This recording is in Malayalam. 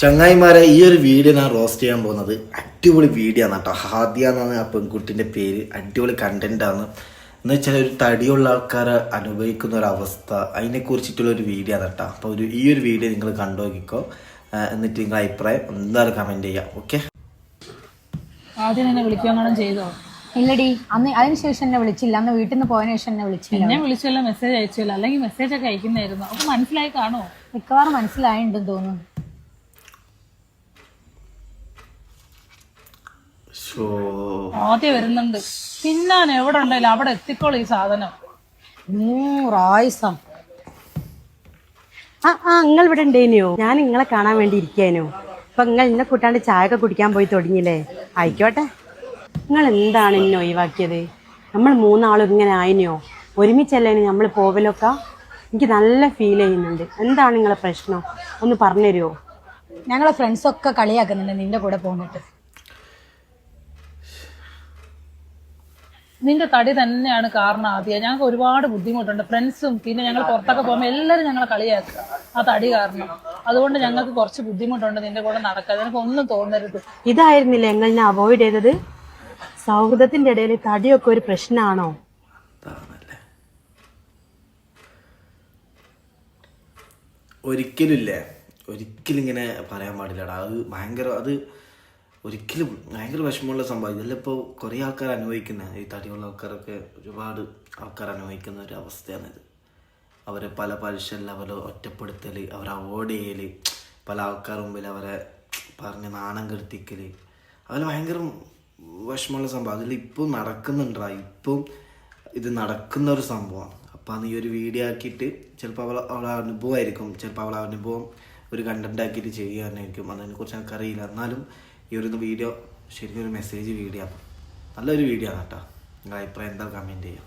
ചങ്ങായിമാരെ, ഈ ഒരു വീഡിയോ ഞാൻ റോസ്റ്റ് ചെയ്യാൻ പോകുന്നത് അടിപൊളി വീഡിയോ ആണ് കേട്ടോ. ഹാദിയ എന്നാണ് ആ പെൺകുട്ടിൻ്റെ പേര്. അടിപൊളി കണ്ടന്റാണ്. എന്ന് വെച്ചാൽ ഒരു തടിയുള്ള ആൾക്കാരെ അനുഭവിക്കുന്ന ഒരു അവസ്ഥ, അതിനെക്കുറിച്ചിട്ടുള്ള ഒരു വീഡിയോ ആണ് കേട്ടോ. അപ്പോൾ ഈ ഒരു വീഡിയോ നിങ്ങൾ കണ്ടു നോക്കിക്കോ. എന്നിട്ട് നിങ്ങളുടെ അഭിപ്രായം എന്തായാലും കമൻറ്റ് ചെയ്യാം. ഓക്കെ, ആദ്യം എന്നെ വിളിക്കുകയാണോ ചെയ്തോ? ഇല്ലടി, അന്ന് അതിനുശേഷം എന്നെ വിളിച്ചില്ല. അന്ന് വീട്ടിൽ നിന്ന് പോയതിനു ശേഷം എന്നെ വിളിച്ചില്ല. എന്നെ വിളിച്ചല്ലോ, മെസ്സേജ് അയച്ചല്ലോ, അല്ലെങ്കിൽ മെസ്സേജ് ഒക്കെ അയക്കുന്നതായിരുന്നു. അപ്പൊ മനസ്സിലായി കാണോ? മിക്കവാറും മനസ്സിലായിട്ടുണ്ടെന്ന് തോന്നുന്നു. ആദ്യം വരുന്നുണ്ട്, തിന്നാൻ എവിടെ ഉണ്ടായില്ല അവിടെ എത്തിക്കോളൂ ഈ സാധനം. റായിസം നിങ്ങൾ ഇവിടെ ഉണ്ടേനോ? ഞാൻ നിങ്ങളെ കാണാൻ വേണ്ടി ഇരിക്കാനോ. അപ്പൊ നിങ്ങൾ ഇന്നെ കൂട്ടാണ്ട് ചായ ഒക്കെ കുടിക്കാൻ പോയി തുടങ്ങിയില്ലേ? ആയിക്കോട്ടെ. നിങ്ങൾ എന്താണ് ഇന്നെ ഒഴിവാക്കിയത്? നമ്മൾ മൂന്നാളും ഇങ്ങനെ ആയിനോ? ഒരുമിച്ചല്ലേനോ നമ്മൾ പോവലൊക്കെ? എനിക്ക് നല്ല ഫീൽ ചെയ്യുന്നുണ്ട്. എന്താണ് നിങ്ങളെ പ്രശ്നം? ഒന്ന് പറഞ്ഞു തരുമോ? ഞങ്ങളെ ഫ്രണ്ട്സൊക്കെ കളിയാക്കുന്നുണ്ട് നിന്റെ കൂടെ പോന്നിട്ട്. നിന്റെ തടി തന്നെയാണ് കാരണം. ആദ്യം ഞങ്ങൾക്ക് ഒരുപാട് ബുദ്ധിമുട്ടുണ്ട്. ഫ്രണ്ട്സും പിന്നെ ഞങ്ങൾ പുറത്തൊക്കെ പോകുമ്പോൾ എല്ലാവരും ഞങ്ങളെ കളിയാക്കുക ആ തടി കാരണം. അതുകൊണ്ട് ഞങ്ങൾക്ക് കുറച്ച് ബുദ്ധിമുട്ടുണ്ട് നിന്റെ കൂടെ നടക്കാൻ. എനിക്ക് ഒന്നും തോന്നരുത്. ഇതായിരുന്നില്ല എങ്ങനെ അവോയ്ഡ് ചെയ്തത്? സൗഹൃദത്തിന്റെ ഇടയിൽ തടിയൊക്കെ ഒരു പ്രശ്നമാണോ? ഒരിക്കലും ഇങ്ങനെ പറയാൻ പാടില്ലടാ. അത് ഒരിക്കലും ഭയങ്കര വിഷമമുള്ള സംഭവം. ഇതെല്ലാം ഇപ്പോൾ കുറേ ആൾക്കാർ അനുഭവിക്കുന്ന, ഈ തടിയുള്ള ആൾക്കാരൊക്കെ ഒരുപാട് ആൾക്കാർ അനുഭവിക്കുന്ന ഒരു അവസ്ഥയാണിത്. അവരെ പല പലിശല്ല, അവരെ ഒറ്റപ്പെടുത്തൽ, അവരെ അവോയ്ഡ് ചെയ്യൽ, പല ആൾക്കാർ മുമ്പിൽ അവരെ പറഞ്ഞ് നാണം കെടുത്തിക്കൽ, അവർ ഭയങ്കര വിഷമമുള്ള സംഭവം. അതിലിപ്പോൾ നടക്കുന്നുണ്ടാ, ഇപ്പം ഇത് നടക്കുന്ന ഒരു സംഭവമാണ്. അപ്പം അത് ഈ ഒരു വീഡിയോ ആക്കിയിട്ട് ചിലപ്പോൾ അവളെ അനുഭവമായിരിക്കും, ചിലപ്പോൾ അവളെ അനുഭവം ഒരു കണ്ടന്റ് ആക്കിയിട്ട് ചെയ്യാനായിരിക്കും. അതിനെക്കുറിച്ച് എനിക്കറിയില്ല. എന്നാലും ഈ ഒരു വീഡിയോ ശരിക്കും ഒരു മെസ്സേജ് വീഡിയോ ആണ്. നല്ലൊരു വീഡിയോ ആണ് കേട്ടോ. നിങ്ങളുടെ അഭിപ്രായം എന്താ കമൻറ്റ് ചെയ്യാം.